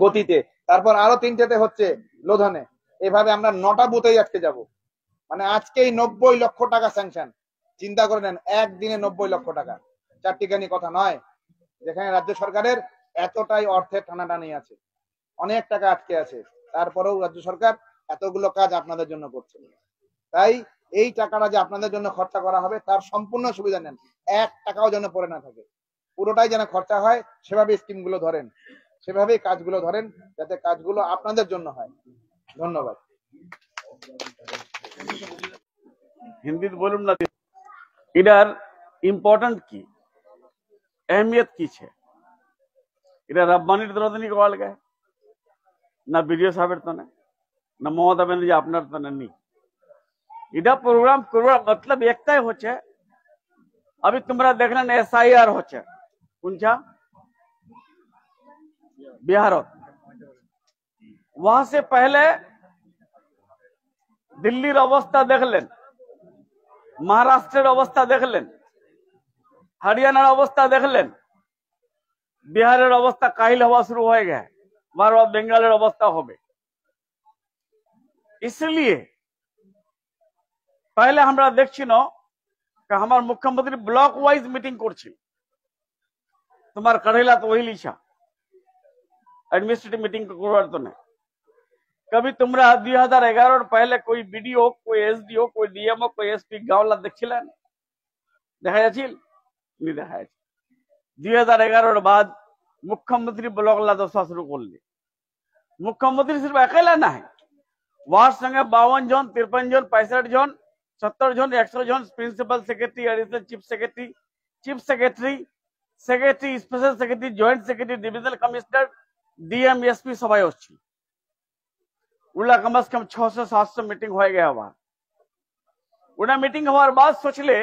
গতিতে, তারপর আরো 3টেতে হচ্ছে লোধনে। এভাবে আমরা 9টা বুথেই আজকে যাব। মানে আজকেই 90 লক্ষ টাকা স্যাংশন। চিন্তা করে নেন, একদিনে 90 লক্ষ টাকা, চারটিখানি কথা নয়। যেখানে রাজ্য সরকারের এতটাই অর্থের টানাটানি আছে, অনেক টাকা আটকে আছে, তারপরেও রাজ্য সরকার এতগুলো কাজ আপনাদের জন্য করছে। তাই এই টাকাটা যে আপনাদের জন্য খরচা করা হবে তার সম্পূর্ণ সুবিধা নেন, 1 টাকাও যেন পড়ে না থাকে, পুরোটাই যেন খরচা হয়। সেভাবে স্কিমগুলো ধরেন, সেভাবেই কাজগুলো ধরেন, যাতে কাজগুলো আপনাদের জন্য হয়। ধন্যবাদ। हिंदी बोलूम ना इधर इम्पोर्टेंट की अहमियत की छे इधर रब्बानी तरह नहीं कॉल गए ना वीडियो साहब तो ने ना ममता बनर्जी আপনার তো नहीं इधर प्रोग्राम मतलब एकटाই হচ্ছে अभी तुम्हारा देखना SIR হচ্ছে কোনটা बिहार वहां से पहले दिल्लीर अवस्था देखलें महाराष्ट्रेर अवस्था देखलें हरियाणार अवस्था देखलें बिहारेर अवस्था काहिल हवा शुरू हो गया बार बार बेंगालेर अवस्था होबे इसलिए पहले हमरा देखछिनो कि हमार मुख्यमंत्री ब्लॉक वाइज मीटिंग करछिल तुम्हार कढ़ेला तो वही लिछा एडमिनिस्ट्रेटिव मीटिंग करवार तो नहीं कभी तुमरा 2011 पहले कोई बीडीओ कोई एसडीओ कोई डीएमओ कोई एसपी गाँवला देखছিলেন দেখা যাচ্ছিল नहीं দেখা যাচ্ছে 2011 बाद मुख्यमंत्री ब्लॉक ला दशा शुरू कर ली मुख्यमंत्री सिर्फ अकेला ना है वहां संगे 52 जन 53 जन 65 जन 70 जन 100 जन principal secretary additional chief secretary secretary special secretary joint secretary divisional commissioner DM SP सबाई হচ্ছে उला कम से कम 600-700 मीटिंग हो गया वहां उना मीटिंग हमारे बाद सोचले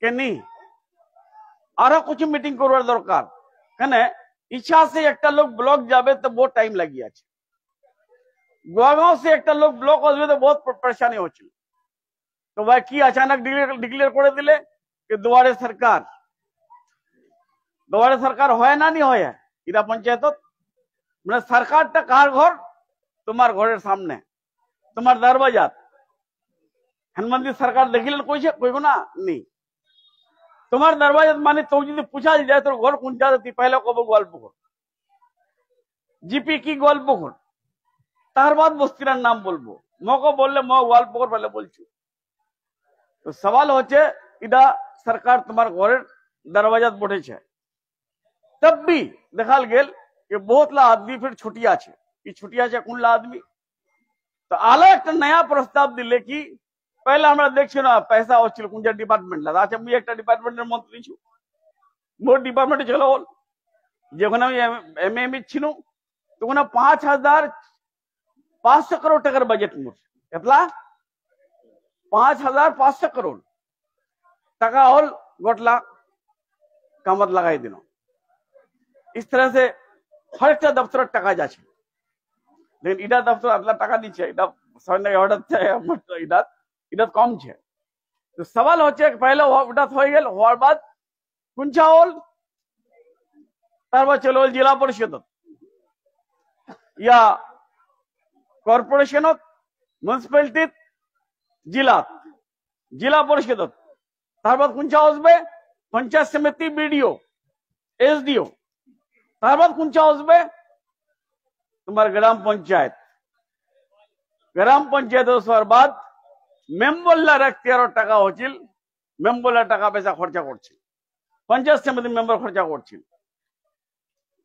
कि नहीं और कुछ मीटिंग करवार दरकार केने इच्छा से एक लोग ब्लॉक जाबे तो बहुत टाइम लगी আছে गोगांव से एक लोग ब्लॉक আসবে तो बहुत परेशानी হচ্ছিল तो भाई की अचानक डिक्लेयर করে দিলে कि दुआरे सरकार হয় না নি হয় इरा पंचायत মানে सरकारটা কার ঘর तुम्हार घर सामने तुम्हार दरवाजा हनुमंदिर सरकार देखिलेन कोई ना नहीं तुम्हार दरवाजा माने तो যদি पूछा जाए तो घर কোন জায়গাতে पहले কব গোয়ালপুকুর जीपी की গোয়ালপুকুর তার बाद বস্তির নাম বলবো মকো বললে ম গোয়ালপুকুর বলে বলছি তো सवाल হচ্ছে ইদা सरकार তোমার ঘরের দরवाजा বটেছে तब भी দেখাল গেল कि बहुत ला आदमी फिर छुट्टिया আছে कि छुट्टिया আছে কোন ला आदमी तो आला एक नया प्रस्ताव दिले कि पहले हमरा देखछिल ना पैसा হচ্ছিল কোন যে ডিপার্টমেন্ট লা আচ্ছা আমি একটা ডিপার্টমেন্টের মন্ত্রী छु মোর ডিপার্টমেন্টে চলো যখন আমি এমএমই ছিল তখন 5500 करोड़ টাকার বাজেট মোর এতলা 5500 करोड़ টাকা হল গোটলা কামত লাগাই দিল इस तरह से हर एक दफ्तर টাকা যাচ্ছে लेकिन इधर दफ्तर अगला टाका दीचे इधर सैन्य ऑर्डर थे इधर कम छे तो सवाल होचे पहले उठा हो गेल होर बाद कुंचा होल तारबा चलो जिला परिषद या कॉर्पोरेशन म्युनिसिपैलिटी जिला परिषद तारबा कुंचा होसबे पंचायत समिति बीडीओ एसडीओ तारबा कुंचा होसबे तुम्हारे ग्राम पंचायत बाद मेम्बरला 13 টাকা হচ্ছিল मेम्बरला টাকা পয়সা খরচা করছিল पंचायत समिति मेम्बर खर्चा করছিল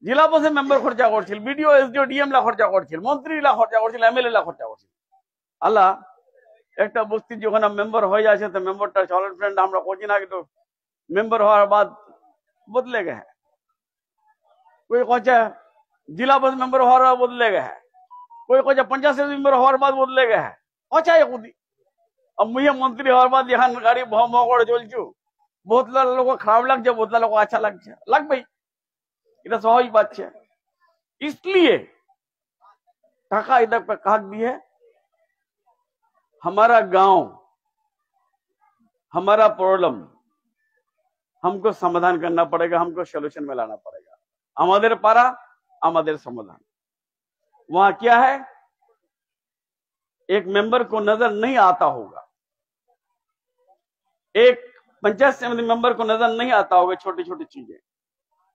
जिला परिषद मेम्बर खर्चा করছিল बीडीओ एसडीओ डीएम ला खर्चा করছিল मंत्री ला खर्चा করছিল एमएलए ला खर्चा করছিল আল্লাহ একটা বস্তি যখন মেম্বার হয়ে যাচ্ছে তো মেম্বারটা চলেন ফ্রেন্ড আমরা কোচিন আগে তো মেম্বার হওয়ার बाद বদলে গেছে कोई কচ্ছে जिला परिषद मेंबर हो रहा बदले गया है कोई पंचायत समिति मेंबर होने बाद बदले गया है अच्छा है खुद अब मुझे मंत्री होने बाद यहाँ गाड़ी भौमकड़ चलचु बहुत लोग खराब लग बहुत लोग अच्छा लग भाई এটা स्वाभाविक बात है इसलिए टाका इधर पे काट भी है हमारा गांव हमारा प्रॉब्लम हमको समाधान करना पड़ेगा हमको सोल्यूशन में लाना पड़ेगा हमारे पारा हमारे समाधान। वहां क्या है, एक मेंबर को नजर नहीं आता होगा, एक पंचायत समिति मेंबर को नजर नहीं आता होगा छोटी छोटी चीजें,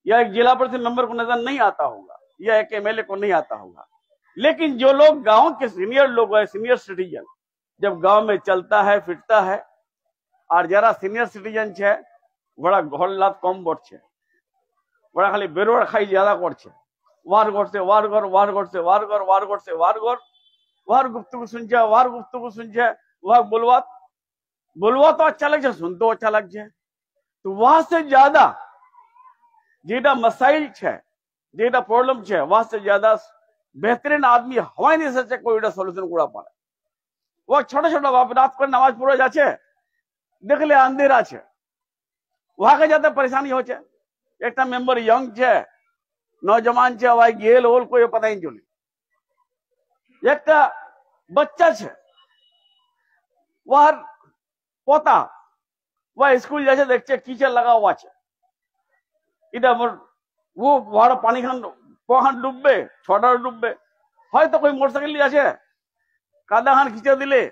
या एक जिला परिषद मेंबर को नजर नहीं आता होगा, या एक एमएलए को नहीं आता होगा। लेकिन जो लोग गांव के सीनियर लोग हैं, सीनियर सिटीजन, जब गांव में चलता है फिरता है, और जरा सीनियर सिटीजन छे बड़ा घर लात कम करछे, बड़ा खाली बेरोड़ खाई ज्यादा करछे, वार घर से वार घर, वार घर से वार घर, वार घर से वार घर, वार गुफ्तगू सुनछे, वार गुफ्तगू सुनछे, वार बोलवा तो अच्छा लगे, सुन तो अच्छा लग जाए। तो वहां से ज्यादा जेटा मसाइल छे, जेटा प्रॉब्लम छे, वहां से ज्यादा बेहतरीन आदमी हवाई नहीं सके कोई सॉल्यूशन गुड़ा पाड़े। वो छोटा छोटा बाप रात को नमाज पढ़े जाचे, देखले अंधेरा छे, वहां के जाते परेशानी होचे। एक मेंबर यंग छे, नौजवान छे, वहां गेल होल कोई पता ही चले। एक बच्चा छे, वह पोता वह स्कूल जैसे देखते कीचड़ लगा हुआ छे, इधर वो वहां पानी खान पोहान डूबे, छोटा डूबे, है तो कोई मोटरसाइकिल लिया छे, कादा खान खींचे दिले,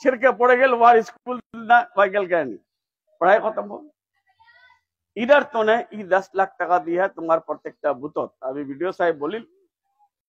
छिड़के पड़े गेल, वहां स्कूल ना वहां गेल के नहीं, पढ़ाई खत्म हो। इधर तो ने 10 लाख টাকা दिया है तुम्हार प्रत्येकটা बुतत। अभी वीडियो साहेब बोलिल